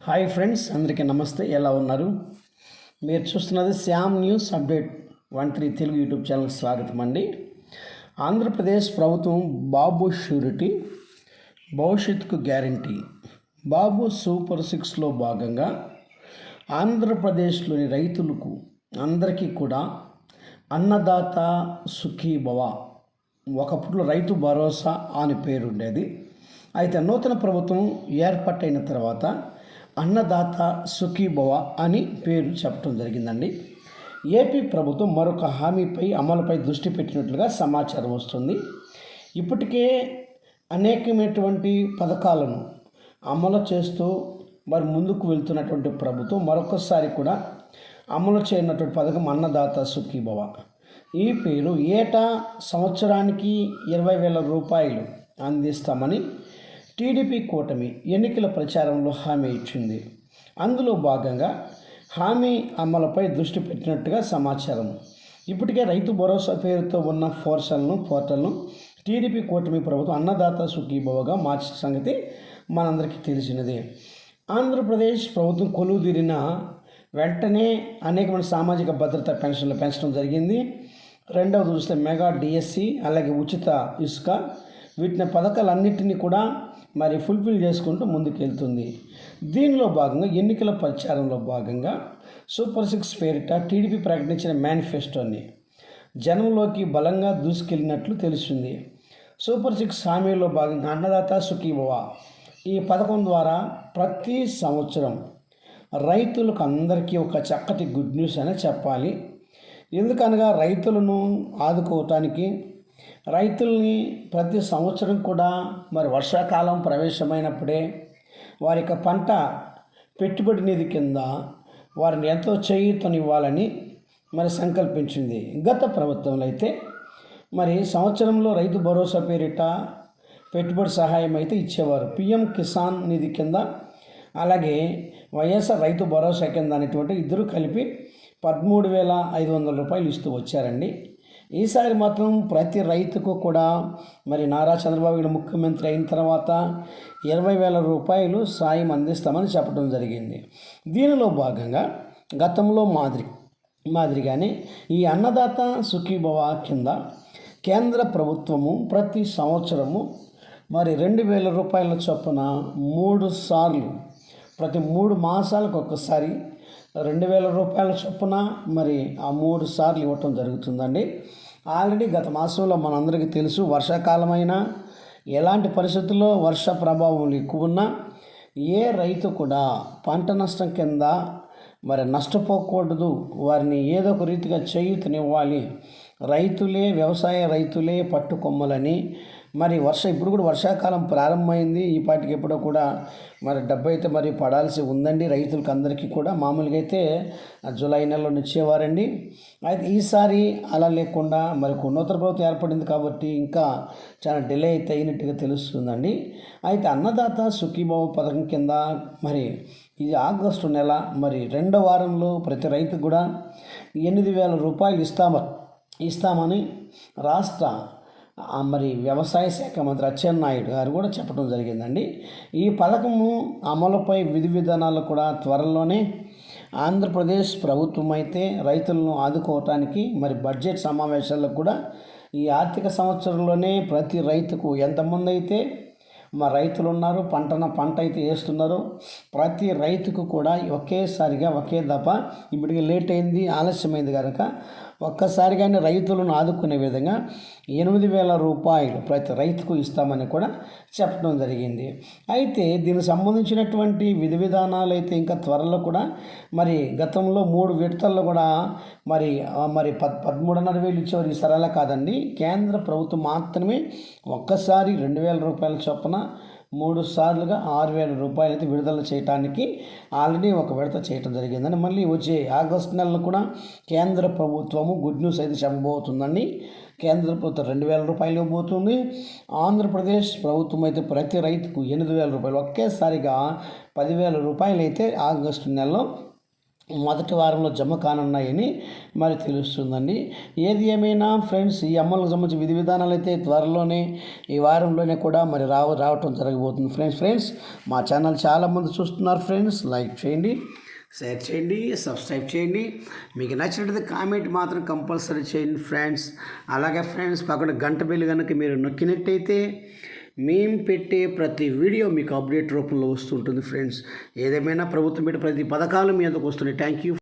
Hi friends, అందరికీ నమస్తే. ఎలా ఉన్నారు? మీరు చూస్తున్నది Shyam news update 13 Telugu YouTube ఛానల్కి స్వాగతం అండి. ఆంధ్రప్రదేశ్ ప్రభుత్వం బాబు షూరిటీ భవిష్యత్తుకు గ్యారంటీ బాబు సూపర్ 6లో భాగంగా ఆంధ్రప్రదేశ్లోని రైతులకు అందరికీ కూడా అన్నదాత సుఖీభవ, ఒకప్పుడు రైతు భరోసా అని పేరుండేది. అయితే నూతన ప్రభుత్వం ఏర్పాటైన తర్వాత అన్నదాత సుఖీభవ అని పేరు చెప్పడం జరిగిందండి. ఏపీ ప్రభుత్వం మరొక హామీపై అమలుపై దృష్టి పెట్టినట్లుగా సమాచారం వస్తుంది. ఇప్పటికే అనేకమైనటువంటి పథకాలను అమలు చేస్తూ ముందుకు వెళ్తున్నటువంటి ప్రభుత్వం మరొకసారి కూడా అమలు చేయనటువంటి పథకం అన్నదాత సుఖీభవ. ఈ పేరు ఏటా సంవత్సరానికి 20,000 రూపాయలు అందిస్తామని టీడీపీ కూటమి ఎన్నికల ప్రచారంలో హామీ ఇచ్చింది. అందులో భాగంగా హామీ అమలుపై దృష్టి పెట్టినట్టుగా సమాచారం. ఇప్పటికే రైతు భరోసా పేరుతో ఉన్న పోర్టల్ను టీడీపీ కూటమి ప్రభుత్వం అన్నదాత సుఖీభవగా మార్చిన సంగతి మనందరికీ తెలిసినదే. ఆంధ్రప్రదేశ్ ప్రభుత్వం కొలువుదీరిన వెంటనే అనేకమైన సామాజిక భద్రత పెన్షన్లు పెంచడం జరిగింది. రెండవది చూస్తే మెగా డిఎస్సి, అలాగే ఉచిత ఇసుక, వీటిని పథకాలన్నింటినీ కూడా ఫుల్ఫిల్ చేసుకుంటూ ముందుకెళ్తుంది. దీనిలో భాగంగా ఎన్నికల ప్రచారంలో భాగంగా సూపర్ 6 పేరిట టీడీపీ ప్రకటించిన మేనిఫెస్టోని జనంలోకి బలంగా దూసుకెళ్ళినట్లు తెలిసింది. సూపర్ 6 హామీలో భాగంగా అన్నదాత సుఖీభవ ఈ పథకం ద్వారా ప్రతి సంవత్సరం రైతులకు అందరికీ ఒక చక్కటి గుడ్ న్యూస్ అనే చెప్పాలి. ఎందుకనగా రైతులను ఆదుకోవటానికి రైతుల్ని ప్రతి సంవత్సరం కూడా వర్షాకాలం ప్రవేశమైనప్పుడే వారి యొక్క పంట పెట్టుబడి నిధి కింద వారిని ఎంతో చేయూతనివ్వాలని సంకల్పించింది. గత ప్రభుత్వంలో అయితే సంవత్సరంలో రైతు భరోసా పేరిట పెట్టుబడి సహాయం అయితే ఇచ్చేవారు. పిఎం కిసాన్ నిధి కింద, అలాగే వైఎస్ఆర్ రైతు భరోసా కింద అనేటువంటి ఇద్దరు కలిపి 13,500 రూపాయలు ఇస్తూ వచ్చారండి. ఈసారి మాత్రం ప్రతి రైతుకు కూడా నారా చంద్రబాబు గారు ముఖ్యమంత్రి అయిన తర్వాత 20,000 రూపాయలు సాయం అందిస్తామని చెప్పడం జరిగింది. దీనిలో భాగంగా గతంలో మాదిరిగానే ఈ అన్నదాత సుఖీభవ కింద కేంద్ర ప్రభుత్వము ప్రతి సంవత్సరము 2,000 రూపాయల చొప్పున 3 సార్లు ప్రతి 3 మాసాలకు ఒక్కసారి 2,000 రూపాయల చొప్పున ఆ 3 సార్లు ఇవ్వటం జరుగుతుందండి. ఆల్రెడీ గత మాసంలో మనందరికీ తెలుసు, వర్షాకాలమైనా ఎలాంటి పరిస్థితుల్లో వర్ష ప్రభావం ఎక్కువ ఉన్నా ఏ రైతు కూడా పంట నష్టం కింద నష్టపోకూడదు, వారిని ఏదో ఒక రీతిగా చేయూతనివ్వాలి. వ్యవసాయ రైతులే పట్టుకొమ్మలని ఇప్పుడు కూడా వర్షాకాలం ప్రారంభమైంది. ఈ పాటికి ఎప్పుడో కూడా డబ్బు అయితే పడాల్సి ఉందండి రైతులకు అందరికీ కూడా. మామూలుగా అయితే జూలై నెలలో ఇచ్చేవారండి. అయితే ఈసారి అలా లేకుండా నూతన ప్రభుత్వం ఏర్పడింది కాబట్టి ఇంకా చాలా డిలే అయితే అయినట్టుగా తెలుస్తుందండి. అయితే అన్నదాత సుఖీభవ పథకం కింద ఇది ఆగస్టు నెల 2వ వారంలో ప్రతి రైతుకు కూడా 8,000 రూపాయలు ఇస్తామని రాష్ట్ర వ్యవసాయ శాఖ మంత్రి అచ్చెన్నాయుడు గారు కూడా చెప్పడం జరిగిందండి. ఈ పథకము అమలుపై విధి విధానాలు కూడా త్వరలోనే ఆంధ్రప్రదేశ్ ప్రభుత్వం అయితే రైతులను ఆదుకోవటానికి బడ్జెట్ సమావేశాలకు కూడా ఈ ఆర్థిక సంవత్సరంలోనే ప్రతి రైతుకు ఎంతమంది అయితే రైతులు ఉన్నారు, పంట అయితే వేస్తున్నారో ప్రతి రైతుకు కూడా ఒకే దఫ ఇప్పటికి లేట్ అయింది, ఆలస్యమైంది కనుక ఒక్కసారిగానే రైతులను ఆదుకునే విధంగా 8,000 రూపాయలు ప్రతి రైతుకు ఇస్తామని కూడా చెప్పడం జరిగింది. అయితే దీనికి సంబంధించినటువంటి విధి విధానాలు అయితే ఇంకా త్వరలో కూడా గతంలో 3 విడతల్లో కూడా 13,500 ఇచ్చేవారు. ఈ సరళ కాదండి, కేంద్ర ప్రభుత్వం మాత్రమే ఒక్కసారి 2,000 రూపాయల చొప్పున 3 సార్లుగా 6,000 రూపాయలు అయితే విడుదల చేయడానికి ఆల్రెడీ ఒక విడత చేయడం జరిగిందని మళ్ళీ వచ్చే ఆగస్టు నెలలో కూడా కేంద్ర ప్రభుత్వము గుడ్ న్యూస్ అయితే చెప్పబోతుందండి. కేంద్ర ప్రభుత్వం 2,000 రూపాయలు ఇవ్వబోతుంది. ఆంధ్రప్రదేశ్ ప్రభుత్వం అయితే ప్రతి రైతుకు 8,000 రూపాయలు, ఒకేసారిగా 10,000 రూపాయలు అయితే ఆగస్టు నెలలో మొదటి వారంలో జమ కానున్నాయని మరి తెలుస్తుందండి. ఏది ఏమైనా ఫ్రెండ్స్, ఈ అమలుకు సంబంధించి విధి విధానాలు అయితే త్వరలోనే ఈ వారంలోనే కూడా మరి రావటం జరగబోతుంది ఫ్రెండ్స్. మా ఛానల్ చాలామంది చూస్తున్నారు ఫ్రెండ్స్. లైక్ చేయండి, షేర్ చేయండి, సబ్స్క్రైబ్ చేయండి. మీకు నచ్చినట్లయితే కామెంట్ మాత్రం కంపల్సరీ చేయండి ఫ్రెండ్స్. అలాగే ఫ్రెండ్స్, పక్కన గంట బెల్ కనుక మీరు నొక్కినట్టయితే మేము పెట్టే ప్రతి వీడియో మీకు అప్డేట్ రూపంలో వస్తుంటుంది ఫ్రెండ్స్. ఏదేమైనా ప్రభుత్వం పెట్టే ప్రతి పథకాలు మీ అందుకు వస్తున్నాయి. Thank you.